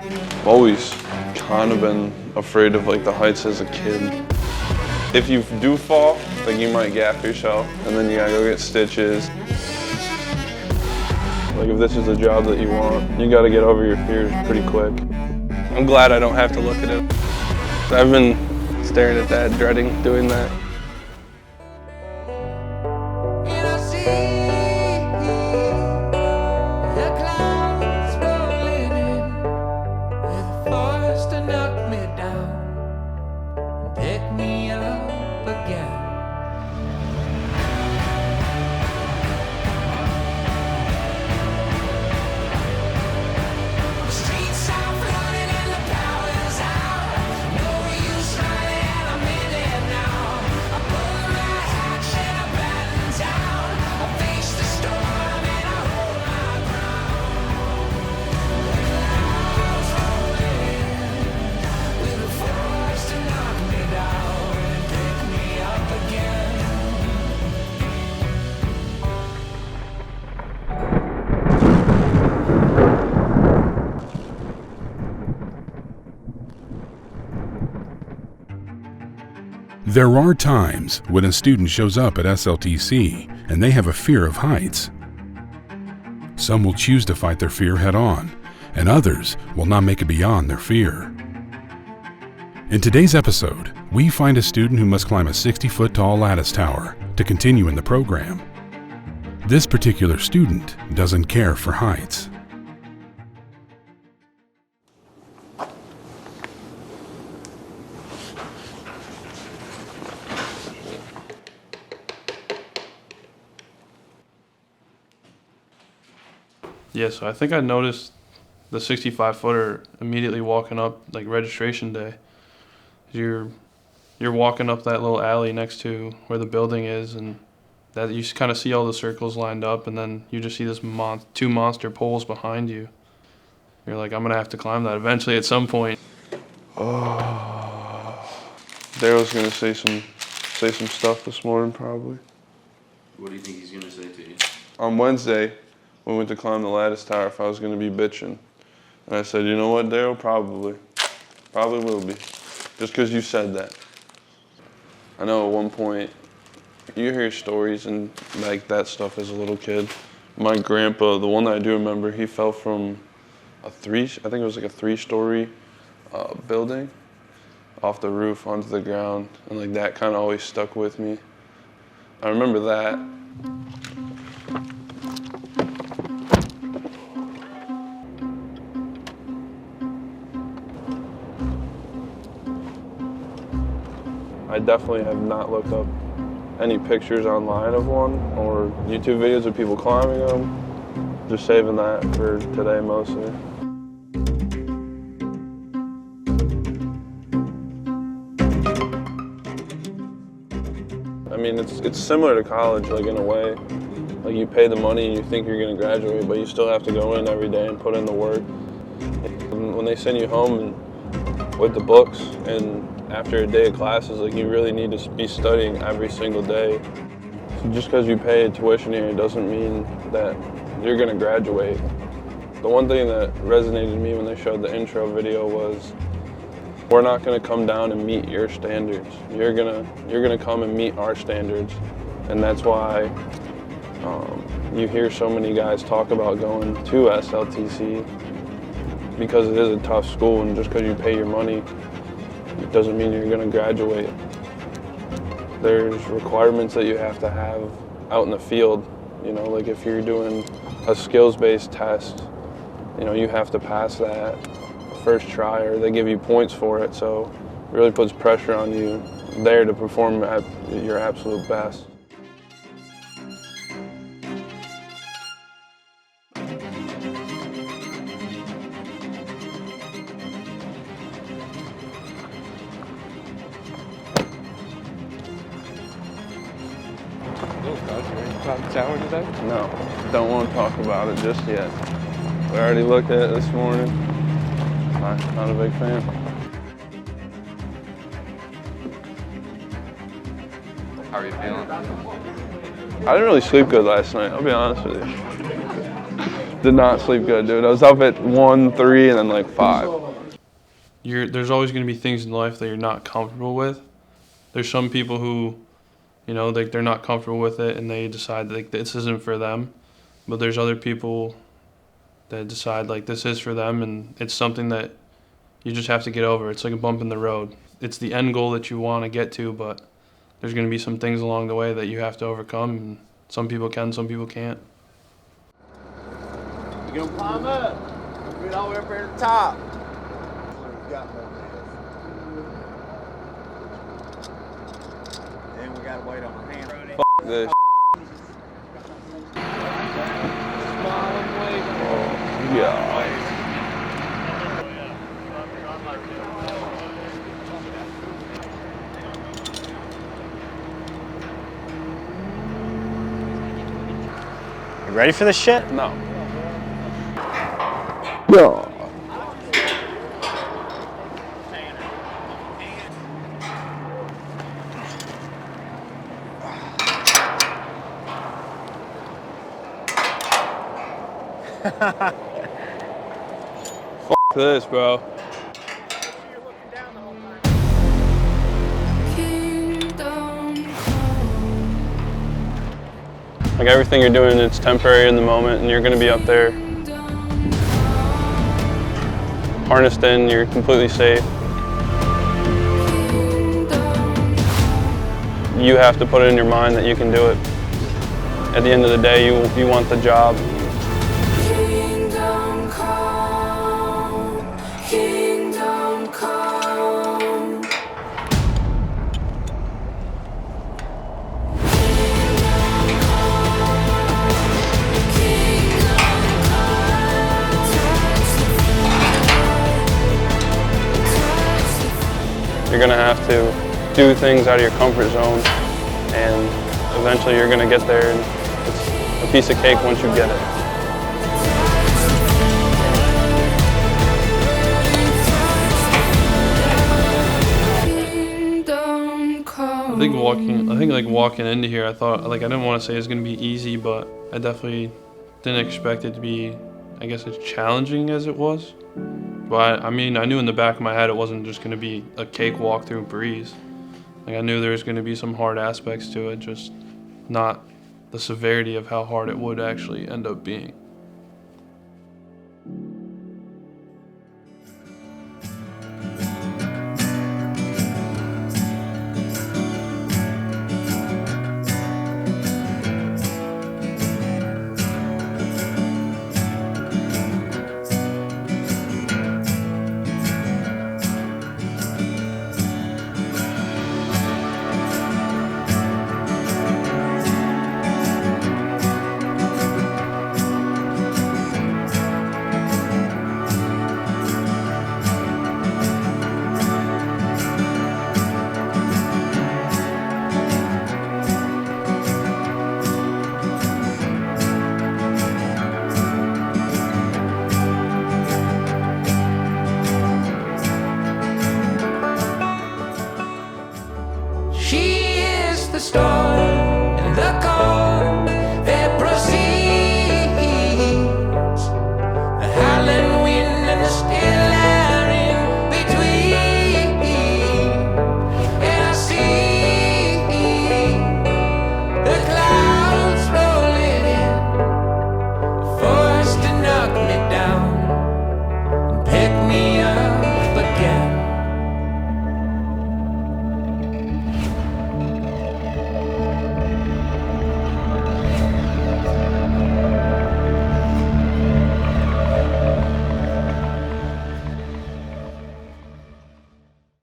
I've always kind of been afraid of like the heights as a kid. If you do fall, like you might gaff yourself and then you gotta go get stitches. Like if this is a job that you want, you gotta get over your fears pretty quick. I'm glad I don't have to look at it. I've been staring at that, dreading doing that. There are times when a student shows up at SLTC and they have a fear of heights. Some will choose to fight their fear head on, and others will not make it beyond their fear. In today's episode, we find a student who must climb a 60-foot tall lattice tower to continue in the program. This particular student doesn't care for heights. Yeah, so I think I noticed the 65-footer immediately walking up, like registration day. You're walking up that little alley next to where the building is, and that you kind of see all the circles lined up, and then you just see this two monster poles behind you. You're like, I'm gonna have to climb that eventually at some point. Oh, Daryl's gonna say some stuff this morning probably. What do you think he's gonna say to you? On Wednesday, we went to climb the lattice tower if I was going to be bitching. And I said, you know what, Daryl? Probably will be. Just because you said that. I know at one point, you hear stories and like that stuff as a little kid. My grandpa, the one that I do remember, he fell from I think it was like a 3-story building off the roof onto the ground. And like that kind of always stuck with me. I remember that. I definitely have not looked up any pictures online of one or YouTube videos of people climbing them. Just saving that for today mostly. I mean, it's similar to college, like in a way. Like you pay the money and you think you're gonna graduate, but you still have to go in every day and put in the work. And when they send you home with the books and after a day of classes, like you really need to be studying every single day. So just because you pay tuition here doesn't mean that you're gonna graduate. The one thing that resonated with me when they showed the intro video was, we're not gonna come down and meet your standards. You're gonna come and meet our standards. And that's why you hear so many guys talk about going to SLTC, because it is a tough school, and just because you pay your money, it doesn't mean you're gonna graduate. There's requirements that you have to have out in the field. You know, like if you're doing a skills-based test, you know, you have to pass that first try or they give you points for it. So it really puts pressure on you there to perform at your absolute best. Climb the tower today? No, don't want to talk about it just yet. We already looked at it this morning. Not a big fan. How are you feeling? I didn't really sleep good last night, I'll be honest with you. Did not sleep good, dude. I was up at 1, 3, and then like 5. There's always going to be things in life that you're not comfortable with. There's some people who, you know, they're not comfortable with it and they decide like this isn't for them. But there's other people that decide like this is for them, and it's something that you just have to get over. It's like a bump in the road. It's the end goal that you want to get to, but there's going to be some things along the way that you have to overcome, and some people can, some people can't. You gonna climb up? We'll get all the way up here to the top. We got more of this. Then we gotta wait on our hand. This. Yeah. You ready for this shit? No. Yeah. Fuck this, bro. Like everything you're doing, it's temporary in the moment, and you're going to be up there harnessed in, you're completely safe. You have to put it in your mind that you can do it. At the end of the day, you want the job. Kingdom come, kingdom come. You're gonna have to do things out of your comfort zone, and eventually you're gonna get there, and it's a piece of cake once you get it. I think like walking into here, I thought, like, I didn't want to say it's gonna be easy, but I definitely didn't expect it to be, I guess, as challenging as it was. But I mean, I knew in the back of my head it wasn't just gonna be a cakewalk through breeze. Like, I knew there was gonna be some hard aspects to it, just not the severity of how hard it would actually end up being.